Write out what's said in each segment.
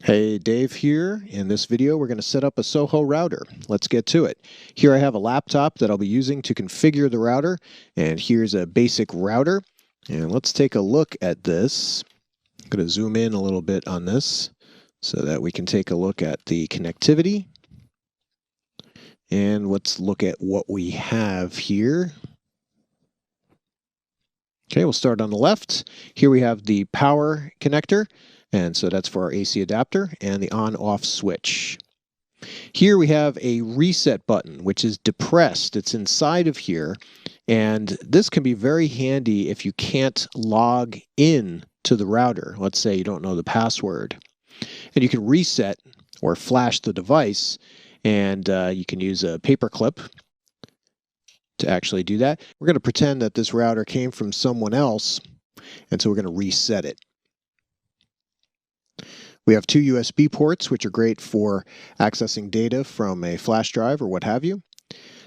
Hey, Dave here. In this video, we're going to set up a SOHO router. Let's get to it. Here I have a laptop that I'll be using to configure the router, and here's a basic router. And let's take a look at this. I'm going to zoom in a little bit on this so that we can take a look at the connectivity. And let's look at what we have here. Okay, we'll start on the left. Here we have the power connector. And so that's for our AC adapter and the on-off switch. Here we have a reset button, which is depressed. It's inside of here. And this can be very handy if you can't log in to the router. Let's say you don't know the password. And you can reset or flash the device, and you can use a paper clip to actually do that. We're going to pretend that this router came from someone else, and so we're going to reset it. We have two USB ports, which are great for accessing data from a flash drive or what have you.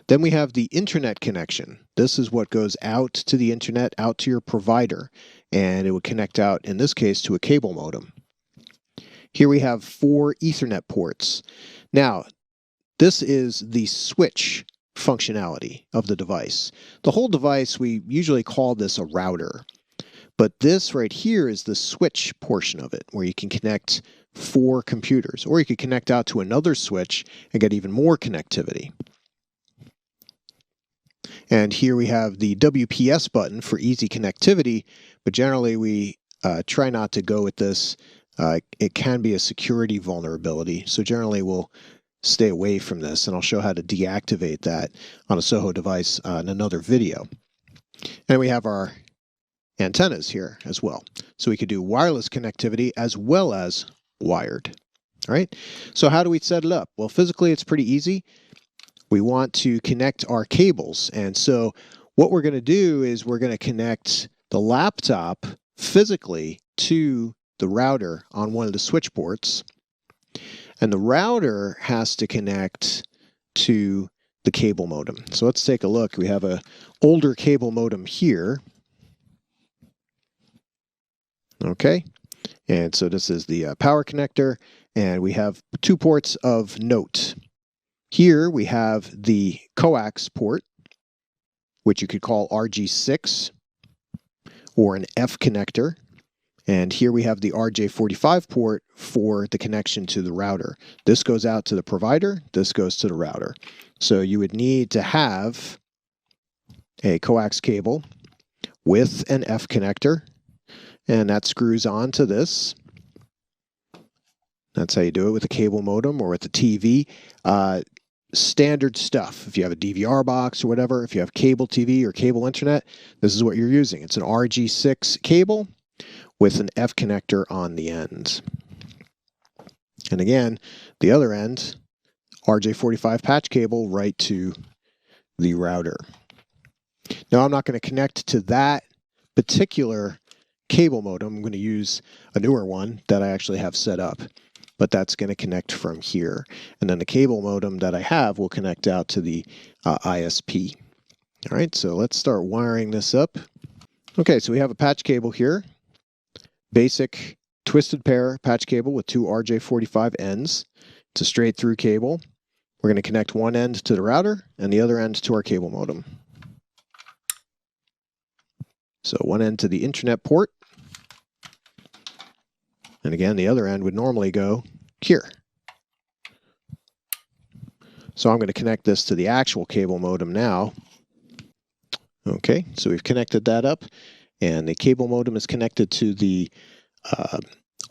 Then we have the internet connection. This is what goes out to the internet, out to your provider, and it would connect out, in this case, to a cable modem. Here we have 4 Ethernet ports. Now, this is the switch functionality of the device. The whole device, we usually call this a router. But this right here is the switch portion of it, where you can connect 4 computers, or you could connect out to another switch and get even more connectivity. And here we have the WPS button for easy connectivity, but generally we try not to go with this. It can be a security vulnerability, so generally we'll stay away from this, and I'll show how to deactivate that on a SOHO device in another video. And we have our antennas here as well. So we could do wireless connectivity as well as wired. All right. So how do we set it up? Well, physically, it's pretty easy. We want to connect our cables. And so what we're going to do is we're going to connect the laptop physically to the router on one of the switch ports. And the router has to connect to the cable modem. So let's take a look. We have an older cable modem here. Okay, and so this is the power connector, and we have 2 ports of note. Here we have the coax port, which you could call RG6 or an F connector. And here we have the RJ45 port for the connection to the router. This goes out to the provider, this goes to the router. So you would need to have a coax cable with an F connector, and that screws on to this. That's how you do it with a cable modem or with a TV. Standard stuff. If you have a DVR box or whatever, if you have cable TV or cable internet, this is what you're using. It's an RG6 cable with an F connector on the end. And again, the other end, RJ45 patch cable right to the router. Now I'm not going to connect to that particular cable modem. I'm going to use a newer one that I actually have set up, but that's going to connect from here. And then the cable modem that I have will connect out to the ISP. All right, so let's start wiring this up. Okay, so we have a patch cable here. Basic twisted pair patch cable with 2 RJ45 ends. It's a straight through cable. We're going to connect one end to the router and the other end to our cable modem. So one end to the internet port. And again, the other end would normally go here. So I'm going to connect this to the actual cable modem now. Okay, so we've connected that up, and the cable modem is connected to the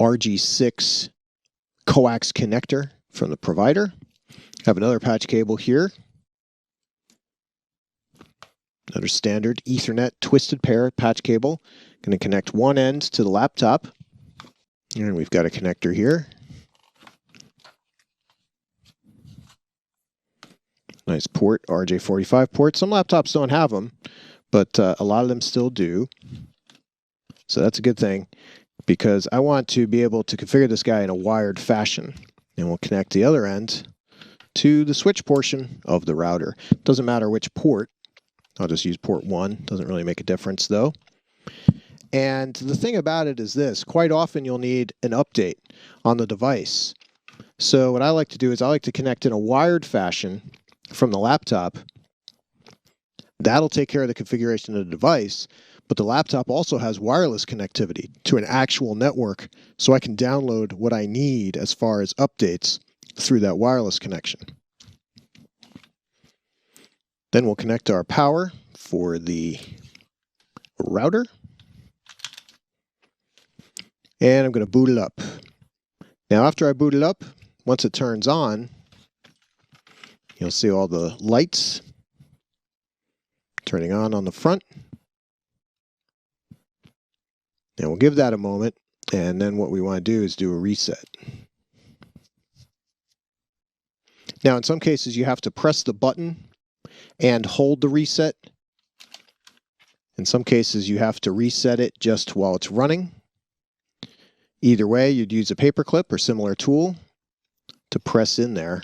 RG6 coax connector from the provider. I have another patch cable here. Another standard Ethernet twisted pair patch cable. Going to connect one end to the laptop. And we've got a connector here. Nice port, RJ45 port. Some laptops don't have them, but a lot of them still do. So that's a good thing, because I want to be able to configure this guy in a wired fashion. And we'll connect the other end to the switch portion of the router. Doesn't matter which port. I'll just use port 1. Doesn't really make a difference though. And the thing about it is this, quite often you'll need an update on the device. So what I like to do is I like to connect in a wired fashion from the laptop. That'll take care of the configuration of the device, but the laptop also has wireless connectivity to an actual network, so I can download what I need as far as updates through that wireless connection. Then we'll connect our power for the router. And I'm going to boot it up. Now after I boot it up, once it turns on, you'll see all the lights turning on the front. And we'll give that a moment, and then what we want to do is do a reset. Now in some cases you have to press the button and hold the reset. In some cases you have to reset it just while it's running. Either way, you'd use a paperclip or similar tool to press in there.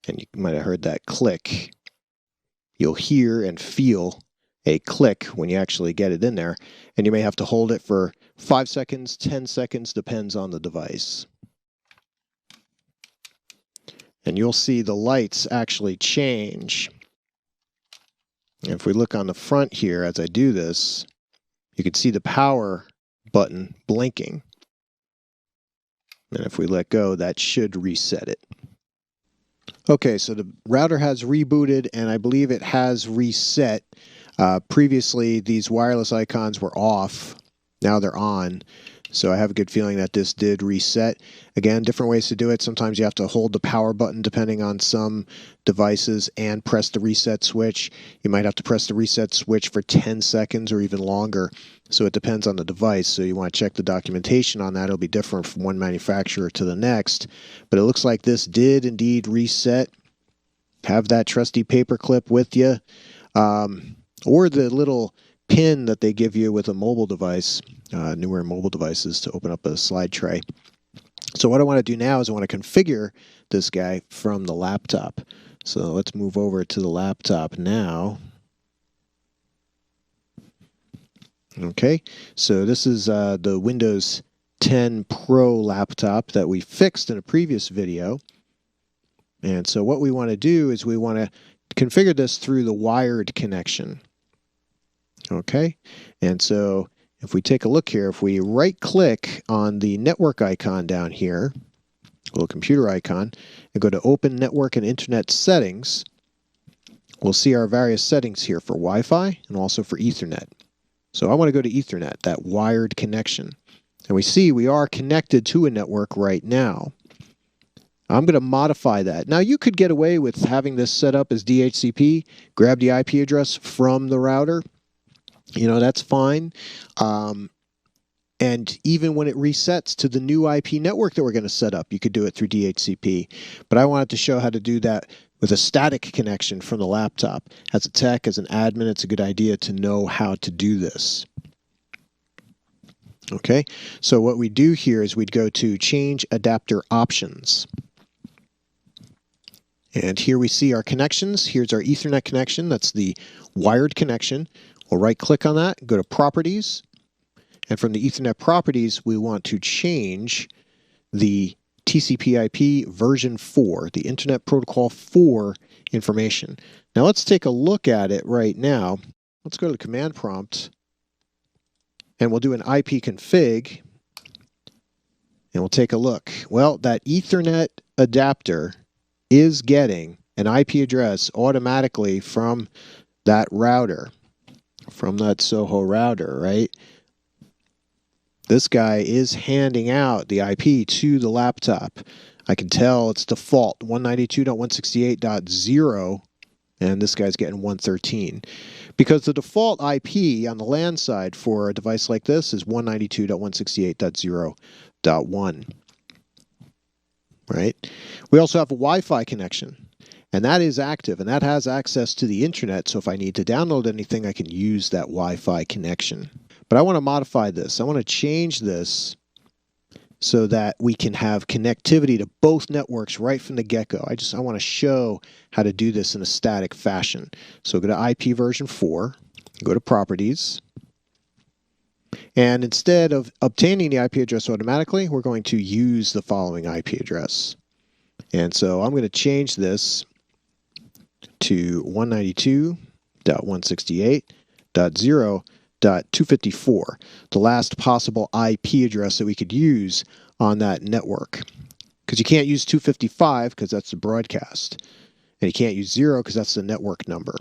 And you might have heard that click. You'll hear and feel a click when you actually get it in there. And you may have to hold it for 5 seconds, 10 seconds, depends on the device. And you'll see the lights actually change. And if we look on the front here as I do this, you can see the power button blinking. And if we let go, that should reset it. Okay, so the router has rebooted, and I believe it has reset. Previously, these wireless icons were off. Now they're on. So I have a good feeling that this did reset. Again, different ways to do it. Sometimes you have to hold the power button depending on some devices and press the reset switch. You might have to press the reset switch for 10 seconds or even longer. So it depends on the device. So you want to check the documentation on that. It'll be different from one manufacturer to the next. But it looks like this did indeed reset. Have that trusty paper clip with you. Or the little pin that they give you with a mobile device, newer mobile devices, to open up a slide tray. So what I want to do now is I want to configure this guy from the laptop. So let's move over to the laptop now. Okay, so this is the Windows 10 Pro laptop that we fixed in a previous video. And so what we want to do is we want to configure this through the wired connection. Okay, and so if we take a look here, if we right-click on the network icon down here, little computer icon, and go to Open Network and Internet Settings, we'll see our various settings here for Wi-Fi and also for Ethernet. So I want to go to Ethernet, that wired connection. And we see we are connected to a network right now. I'm going to modify that. Now you could get away with having this set up as DHCP, grab the IP address from the router. You know, that's fine. And even when it resets to the new IP network that we're going to set up, you could do it through DHCP. But I wanted to show how to do that with a static connection from the laptop. As a tech, as an admin, it's a good idea to know how to do this. Okay, so what we do here is we'd go to Change Adapter Options. And here we see our connections. Here's our Ethernet connection. That's the wired connection. We'll right-click on that, go to Properties, and from the Ethernet Properties, we want to change the TCP/IP version 4, the Internet Protocol 4 information. Now let's take a look at it right now. Let's go to the command prompt, and we'll do an IP config, and we'll take a look. Well, that Ethernet adapter is getting an IP address automatically from that router. From that SOHO router, right? This guy is handing out the IP to the laptop. I can tell it's default 192.168.0, and this guy's getting 113. Because the default IP on the LAN side for a device like this is 192.168.0.1. Right? We also have a Wi-Fi connection. And that is active, and that has access to the internet, so if I need to download anything, I can use that Wi-Fi connection. But I want to modify this. I want to change this so that we can have connectivity to both networks right from the get-go. I want to show how to do this in a static fashion. So go to IP version 4, go to Properties, And instead of obtaining the IP address automatically, we're going to use the following IP address. And so I'm going to change this to 192.168.0.254, the last possible IP address that we could use on that network. Because you can't use 255 because that's the broadcast. And you can't use 0 because that's the network number.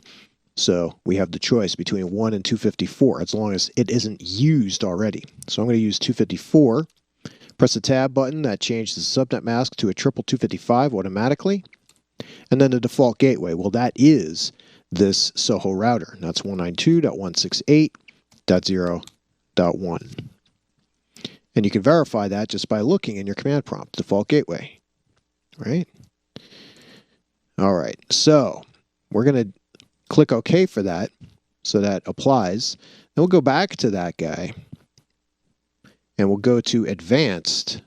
So we have the choice between 1 and 254 as long as it isn't used already. So I'm going to use 254. Press the tab button. That changes the subnet mask to a 255 automatically. And then the default gateway. Well, that is this SOHO router. That's 192.168.0.1. And you can verify that just by looking in your command prompt, default gateway. Right? All right. So we're going to click OK for that, so that applies. Then we'll go back to that guy, and we'll go to Advanced.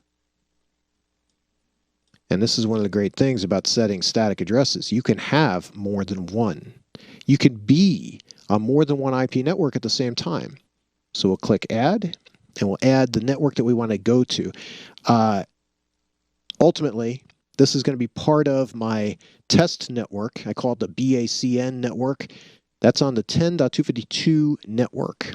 And this is one of the great things about setting static addresses. You can have more than one. You can be on more than one IP network at the same time. So we'll click Add, and we'll add the network that we want to go to. Ultimately, this is going to be part of my test network. I call it the BACN network. That's on the 10.252 network.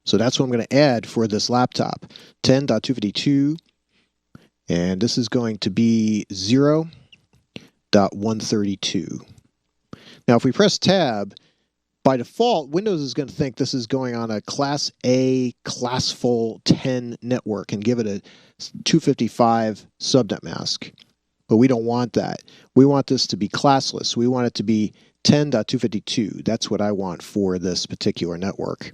So that's what I'm going to add for this laptop. 10.252. And this is going to be 0.132. Now, if we press Tab, by default, Windows is going to think this is going on a Class A, classful 10 network and give it a 255 subnet mask. But we don't want that. We want this to be classless. We want it to be 10.252. That's what I want for this particular network.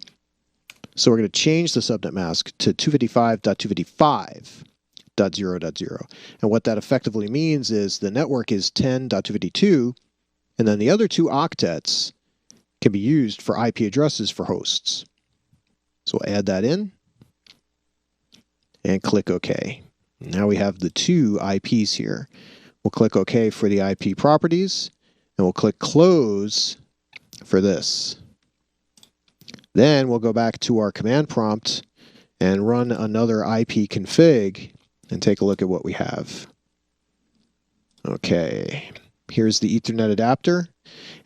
So we're going to change the subnet mask to 255.255.0.0. And what that effectively means is the network is 10.252, and then the other two octets can be used for IP addresses for hosts. So we'll add that in and click OK. Now we have the two IPs here. We'll click OK for the IP properties, and we'll click Close for this. Then we'll go back to our command prompt and run another IP config and take a look at what we have. Okay, here's the Ethernet adapter.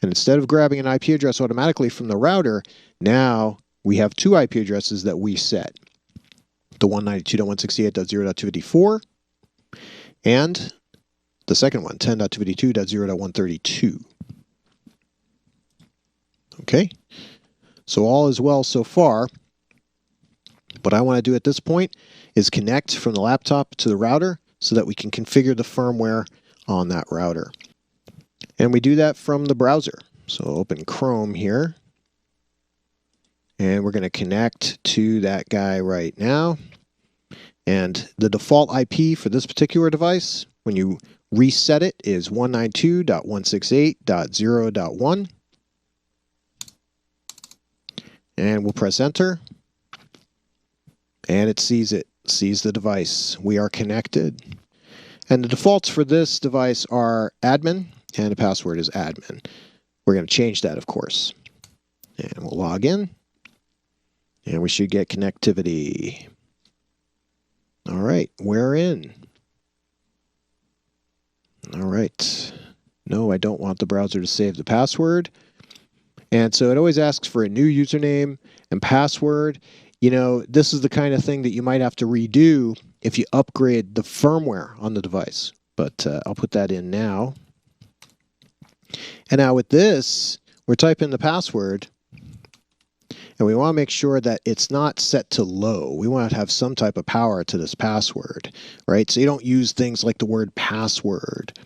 And instead of grabbing an IP address automatically from the router, now we have two IP addresses that we set. The 192.168.0.254 and the second one, 10.252.0.132. Okay, so all is well so far. What I want to do at this point is connect from the laptop to the router so that we can configure the firmware on that router. And we do that from the browser. So open Chrome here. And we're going to connect to that guy right now. And the default IP for this particular device, when you reset it, is 192.168.0.1. And we'll press Enter. And it sees the device. We are connected. And the defaults for this device are admin, and the password is admin. We're going to change that, of course. And we'll log in. And we should get connectivity. All right, we're in. All right. No, I don't want the browser to save the password. And so it always asks for a new username and password. You know, this is the kind of thing that you might have to redo if you upgrade the firmware on the device. But I'll put that in now. And now with this, we're typing the password. And we want to make sure that it's not set to low. We want to have some type of power to this password, right? So you don't use things like the word password.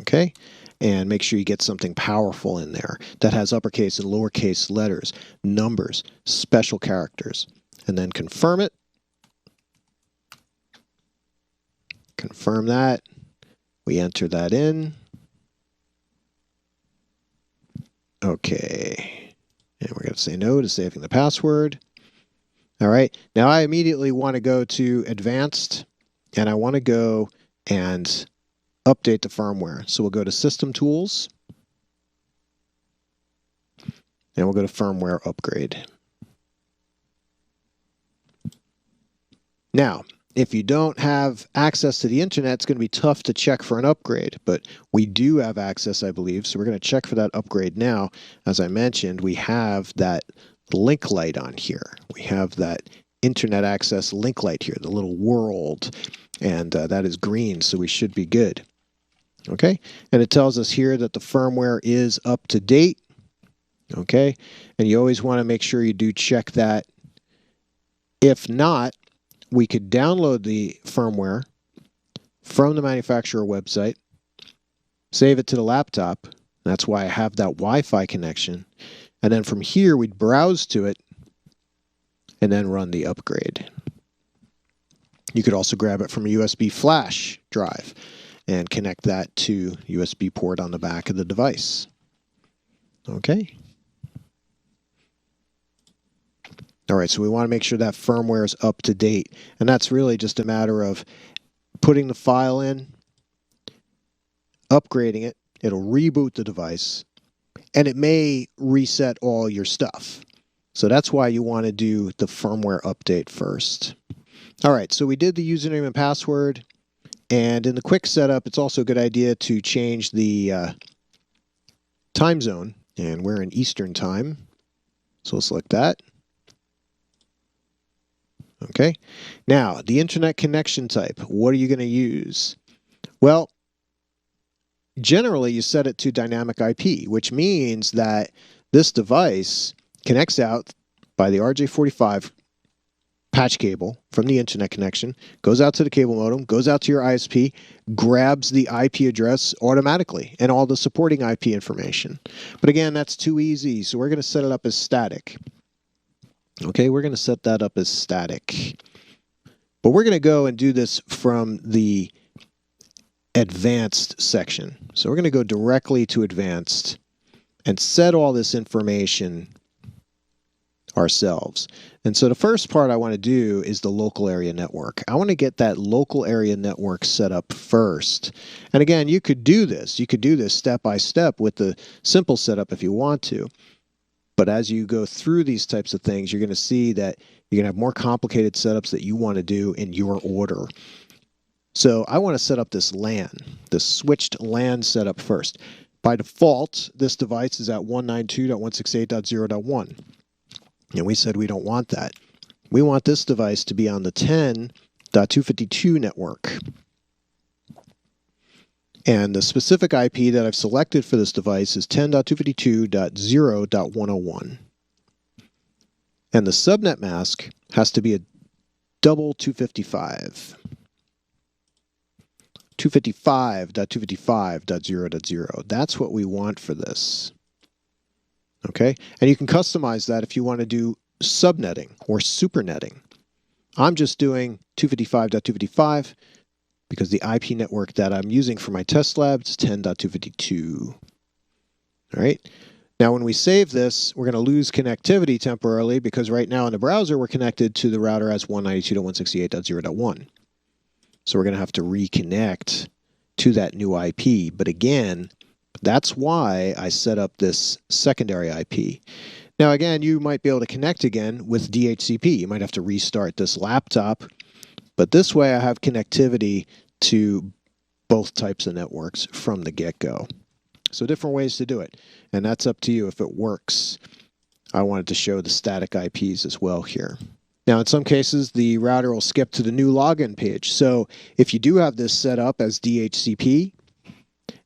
Okay? And make sure you get something powerful in there that has uppercase and lowercase letters, numbers, special characters. And then confirm it. Confirm that. We enter that in. Okay. And we're going to say no to saving the password. All right. Now I immediately want to go to Advanced, and I want to go and update the firmware. So we'll go to System Tools. and we'll go to firmware upgrade. Now, if you don't have access to the internet, it's going to be tough to check for an upgrade, but we do have access, I believe, so we're going to check for that upgrade now. As I mentioned, we have that link light on here. We have that internet access link light here, the little world, and that is green, so we should be good. Okay, and it tells us here that the firmware is up to date. Okay, and you always want to make sure you do check that. If not, we could download the firmware from the manufacturer website, save it to the laptop. That's why I have that Wi-Fi connection. And then from here, we'd browse to it and then run the upgrade. You could also grab it from a USB flash drive and connect that to USB port on the back of the device. Okay. All right, so we want to make sure that firmware is up to date. And that's really just a matter of putting the file in, upgrading it. It'll reboot the device, and it may reset all your stuff. So that's why you want to do the firmware update first. All right, so we did the username and password. And in the quick setup, it's also a good idea to change the time zone. And we're in Eastern time. So we'll select that. Okay, now the internet connection type, what are you going to use? Well, generally you set it to dynamic IP, which means that this device connects out by the RJ45 patch cable from the internet connection, goes out to the cable modem, goes out to your ISP, grabs the IP address automatically and all the supporting IP information. But again, that's too easy, so we're going to set it up as static. Okay, we're going to set that up as static. But we're going to go and do this from the advanced section. So we're going to go directly to advanced and set all this information ourselves. And so the first part I want to do is the local area network. I want to get that local area network set up first. And again, you could do this. You could do this step by step with the simple setup if you want to. But as you go through these types of things, you're going to see that you're going to have more complicated setups that you want to do in your order. So I want to set up this LAN, the switched LAN setup first. By default, this device is at 192.168.0.1. And we said we don't want that. We want this device to be on the 10.252 network. And the specific IP that I've selected for this device is 10.252.0.101. And the subnet mask has to be a double 255. 255.255.0.0. That's what we want for this. Okay? And you can customize that if you want to do subnetting or supernetting. I'm just doing 255.255 because the IP network that I'm using for my test lab is 10.252. All right? Now, when we save this, we're going to lose connectivity temporarily because right now in the browser, we're connected to the router as 192.168.0.1. So we're going to have to reconnect to that new IP. But again, that's why I set up this secondary IP. Now, again, you might be able to connect again with DHCP. You might have to restart this laptop. But this way, I have connectivity to both types of networks from the get-go. So different ways to do it. And that's up to you if it works. I wanted to show the static IPs as well here. Now, in some cases, the router will skip to the new login page. So if you do have this set up as DHCP,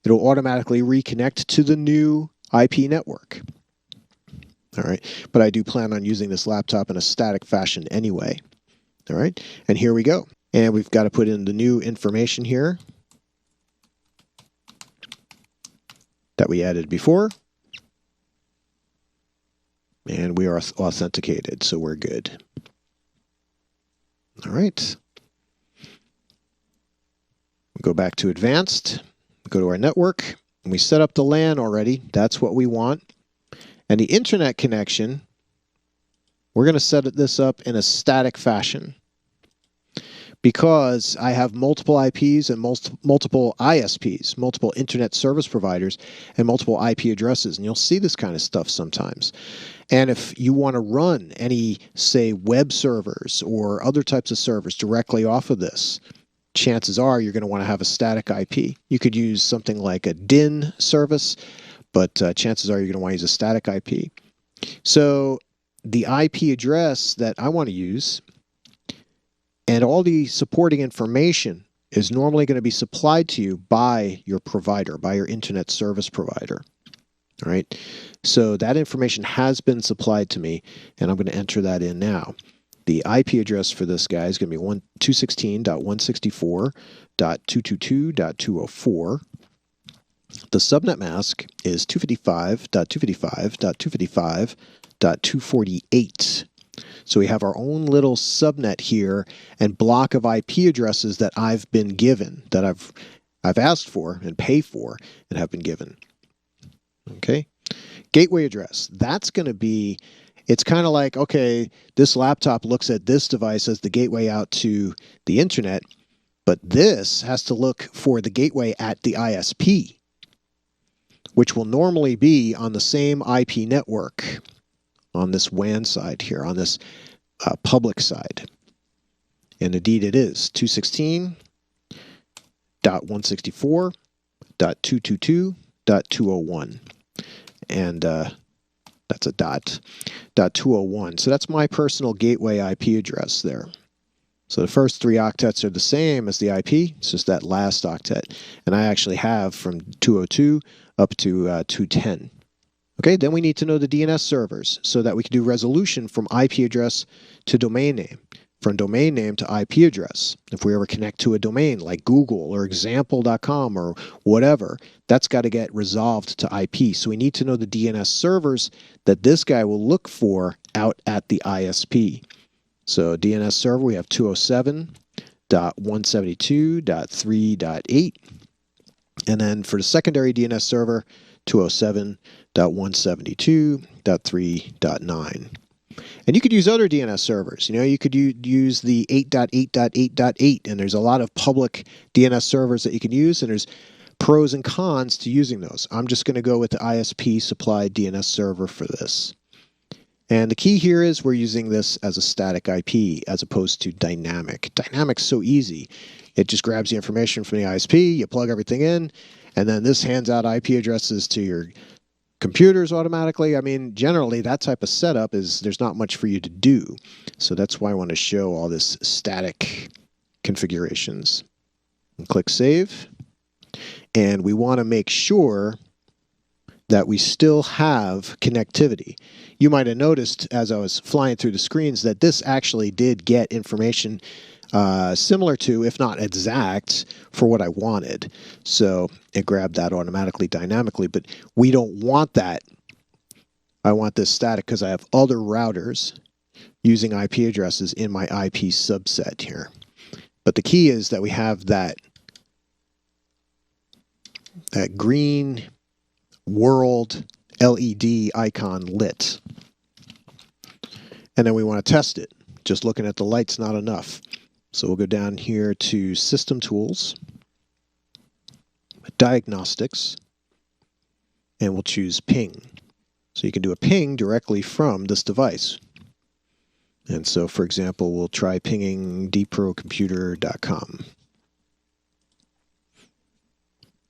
it'll automatically reconnect to the new IP network. All right, but I do plan on using this laptop in a static fashion anyway. All right, and here we go. And we've got to put in the new information here that we added before. And we are authenticated, so we're good. All right. We go back to advanced, go to our network, and we set up the LAN already. That's what we want. And the internet connection, we're going to set this up in a static fashion. because I have multiple IPs and multiple ISPs, multiple internet service providers, and multiple IP addresses. And you'll see this kind of stuff sometimes. And if you want to run any, say, web servers or other types of servers directly off of this, chances are you're going to want to have a static IP. You could use something like a DIN service, but chances are you're going to want to use a static IP. So the IP address that I want to use and all the supporting information is normally going to be supplied to you by your provider, by your internet service provider. All right. So that information has been supplied to me, and I'm going to enter that in now. The IP address for this guy is going to be 216.164.222.204. The subnet mask is 255.255.255.248. So we have our own little subnet here and block of IP addresses that I've been given, that I've asked for and pay for and have been given. Okay. Gateway address. That's going to be, it's kind of like, okay, this laptop looks at this device as the gateway out to the internet, but this has to look for the gateway at the ISP, which will normally be on the same IP network on this WAN side here, on this public side. And indeed it is 216.164.222.201. And that's a .201. So that's my personal gateway IP address there. So the first 3 octets are the same as the IP. It's just that last octet. And I actually have from 202 up to 210. Okay, then we need to know the DNS servers so that we can do resolution from IP address to domain name, from domain name to IP address. If we ever connect to a domain like Google or example.com or whatever, that's got to get resolved to IP. So we need to know the DNS servers that this guy will look for out at the ISP. So DNS server, we have 207.172.3.8. And then for the secondary DNS server, 207.172.3.9. And you could use other DNS servers. You know, you could use the 8.8.8.8, and there's a lot of public DNS servers that you can use, and there's pros and cons to using those. I'm just going to go with the ISP supplied DNS server for this. And the key here is we're using this as a static IP as opposed to dynamic. Dynamic's so easy. It just grabs the information from the ISP, you plug everything in, and then this hands out IP addresses to your computers automatically. I mean, generally that type of setup is, there's not much for you to do. So that's why I want to show all this static configurations. And click Save. And we want to make sure that we still have connectivity. You might have noticed as I was flying through the screens that this actually did get information similar to, if not exact, for what I wanted. So it grabbed that automatically, dynamically, but we don't want that. I want this static because I have other routers using IP addresses in my IP subset here. But the key is that we have that green world LED icon lit. And then we want to test it. Just looking at the light's not enough. So we'll go down here to System Tools, Diagnostics, and we'll choose Ping. So you can do a ping directly from this device. And so, for example, we'll try pinging dprocomputer.com.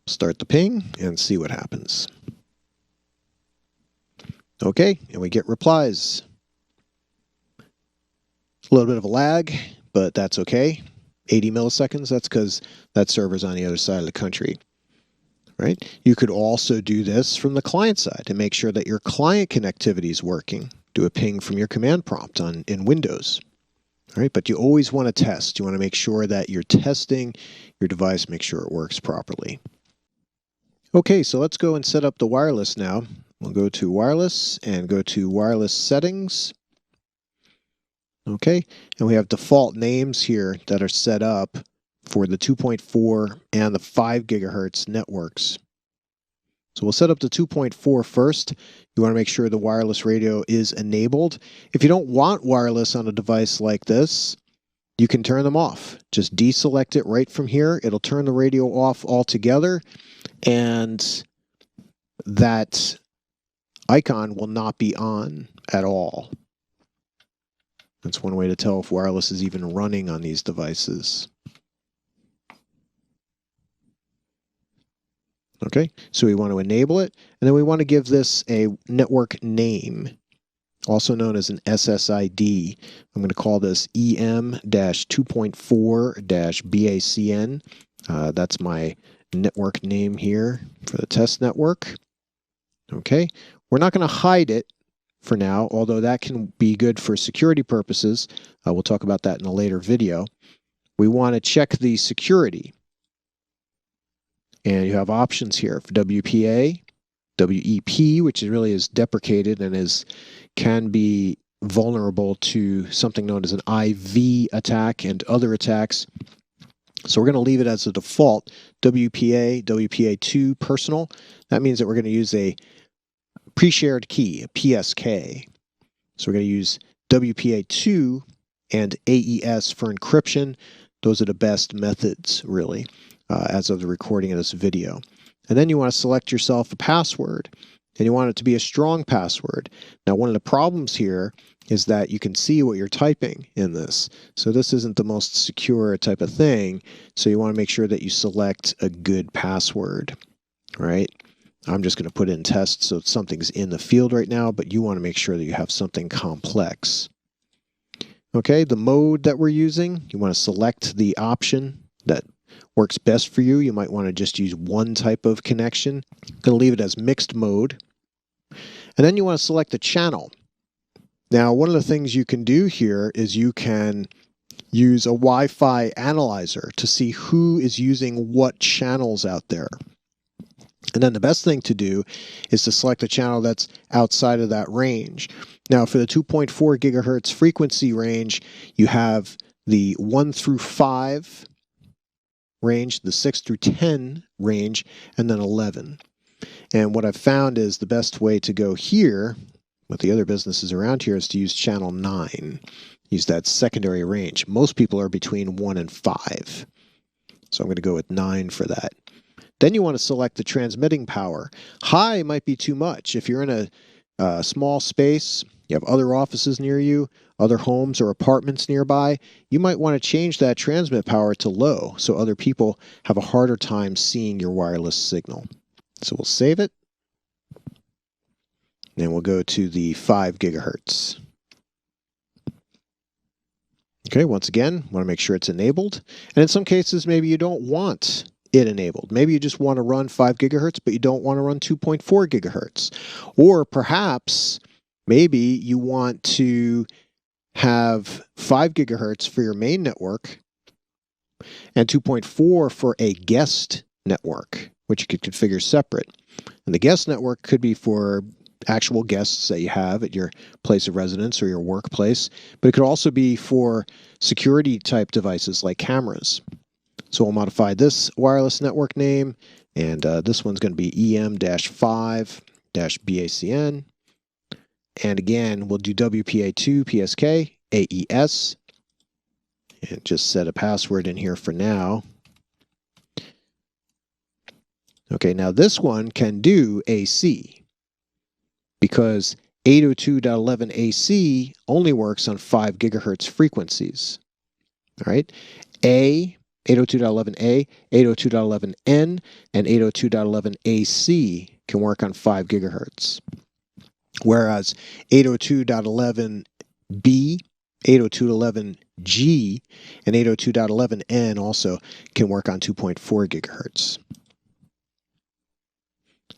Start the ping and see what happens. Okay, and we get replies. A little bit of a lag, but that's okay. 80 milliseconds, that's because that server's on the other side of the country. Right? You could also do this from the client side to make sure that your client connectivity is working. Do a ping from your command prompt in Windows. All right, but you always want to test. You want to make sure that you're testing your device, make sure it works properly. Okay, so let's go and set up the wireless now. We'll go to Wireless and go to Wireless Settings. Okay, and we have default names here that are set up for the 2.4 and the 5 gigahertz networks. So we'll set up the 2.4 first. You want to make sure the wireless radio is enabled. If you don't want wireless on a device like this, you can turn them off. Just deselect it right from here. It'll turn the radio off altogether, and that icon will not be on at all. That's one way to tell if wireless is even running on these devices. Okay, so we want to enable it, and then we want to give this a network name, also known as an SSID. I'm going to call this EM-2.4-BACN. That's my network name here for the test network. Okay, we're not going to hide it for now, although that can be good for security purposes. We'll talk about that in a later video. We want to check the security. And you have options here for WPA, WEP, which really is deprecated and can be vulnerable to something known as an IV attack and other attacks. So we're going to leave it as a default, WPA, WPA2 personal. That means that we're going to use a pre-shared key, a PSK. So we're going to use WPA2 and AES for encryption. Those are the best methods, really, as of the recording of this video. And then you want to select yourself a password, and you want it to be a strong password. Now, one of the problems here is that you can see what you're typing in this. So this isn't the most secure type of thing, so you want to make sure that you select a good password, right? I'm just going to put in test, so something's in the field right now, but you want to make sure that you have something complex. Okay, the mode that we're using, you want to select the option that works best for you. You might want to just use one type of connection. I'm going to leave it as mixed mode. And then you want to select the channel. Now, one of the things you can do here is you can use a Wi-Fi analyzer to see who is using what channels out there. And then the best thing to do is to select a channel that's outside of that range. Now, for the 2.4 gigahertz frequency range, you have the 1 through 5 range, the 6 through 10 range, and then 11. And what I've found is the best way to go here with the other businesses around here is to use channel 9. Use that secondary range. Most people are between 1 and 5. So I'm going to go with 9 for that. Then you want to select the transmitting power. High might be too much. If you're in a small space, you have other offices near you, other homes or apartments nearby, you might want to change that transmit power to low so other people have a harder time seeing your wireless signal. So we'll save it. And we'll go to the 5 gigahertz. Okay, once again, want to make sure it's enabled. And in some cases, maybe you don't want it enabled. Maybe you just want to run 5 gigahertz, but you don't want to run 2.4 gigahertz. Or perhaps, maybe you want to have 5 gigahertz for your main network and 2.4 for a guest network, which you could configure separate. And the guest network could be for actual guests that you have at your place of residence or your workplace, but it could also be for security type devices like cameras. So we'll modify this wireless network name, and this one's going to be EM-5-BACN. And again, we'll do WPA2, PSK, AES, and just set a password in here for now. Okay, now this one can do AC because 802.11ac only works on 5 gigahertz frequencies. All right, 802.11a, 802.11n, and 802.11ac can work on 5 gigahertz. Whereas 802.11b, 802.11g, and 802.11n also can work on 2.4 gigahertz.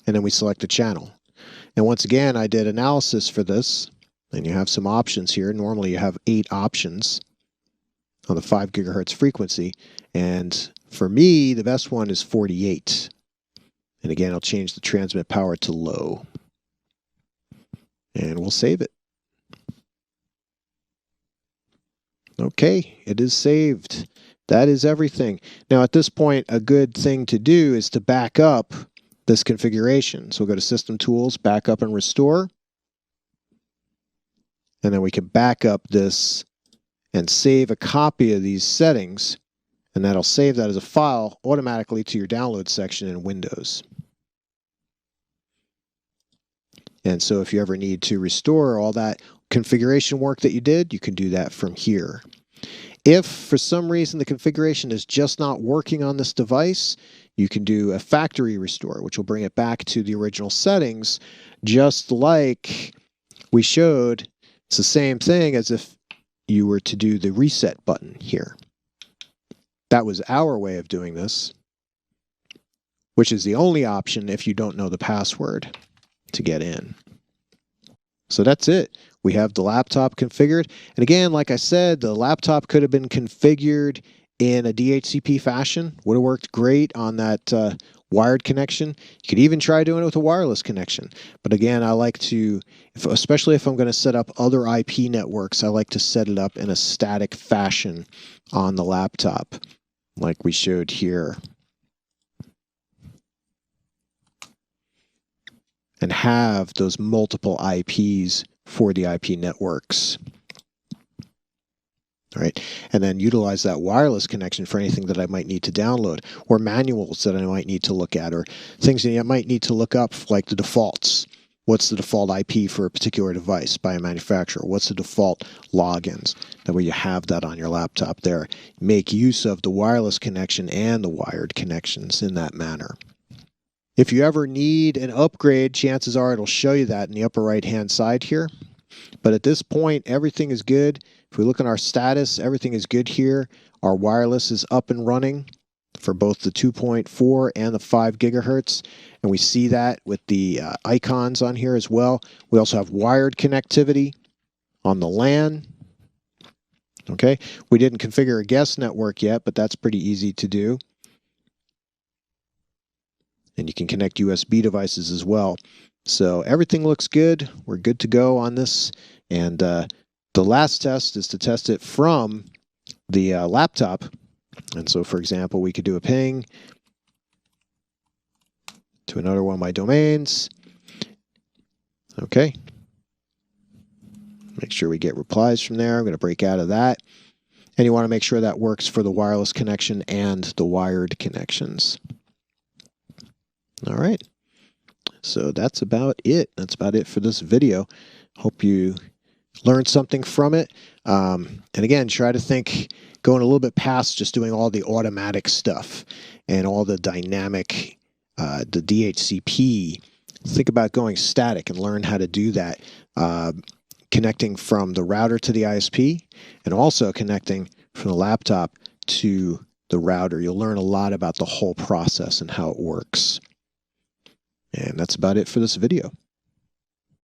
And then we select a channel. And once again, I did analysis for this, and you have some options here. Normally you have 8 options on the 5 gigahertz frequency, and for me, the best one is 48. And again, I'll change the transmit power to low. And we'll save it. Okay, it is saved. That is everything. Now, at this point, a good thing to do is to back up this configuration. So we'll go to System Tools, Backup and Restore. And then we can back up this and save a copy of these settings, and that'll save that as a file automatically to your download section in Windows. And so if you ever need to restore all that configuration work that you did, you can do that from here. If for some reason the configuration is just not working on this device, you can do a factory restore, which will bring it back to the original settings, just like we showed. It's the same thing as if you were to do the reset button here. That was our way of doing this, which is the only option if you don't know the password to get in. So that's it. We have the laptop configured. And again, like I said, the laptop could have been configured in a DHCP fashion. Would have worked great on that wired connection. You could even try doing it with a wireless connection. But again, I like to, especially if I'm going to set up other IP networks, I like to set it up in a static fashion on the laptop, like we showed here. And have those multiple IPs for the IP networks. All right, and then utilize that wireless connection for anything that I might need to download, or manuals that I might need to look at, or things that I might need to look up, like the defaults. What's the default IP for a particular device by a manufacturer? What's the default logins? That way you have that on your laptop there. Make use of the wireless connection and the wired connections in that manner. If you ever need an upgrade, chances are it'll show you that in the upper right-hand side here. But at this point, everything is good. If we look at our status, everything is good here. Our wireless is up and running for both the 2.4 and the 5 gigahertz. And we see that with the icons on here as well. We also have wired connectivity on the LAN. Okay, we didn't configure a guest network yet, but that's pretty easy to do. And you can connect USB devices as well. So everything looks good. We're good to go on this. And the last test is to test it from the laptop. And so, for example, we could do a ping to another one of my domains. Okay. Make sure we get replies from there. I'm going to break out of that. And you want to make sure that works for the wireless connection and the wired connections. All right. So that's about it. That's about it for this video. Hope you learned something from it. And again, try to think going a little bit past just doing all the automatic stuff and all the dynamic, the DHCP. Think about going static and learn how to do that. Connecting from the router to the ISP and also connecting from the laptop to the router. You'll learn a lot about the whole process and how it works. And that's about it for this video.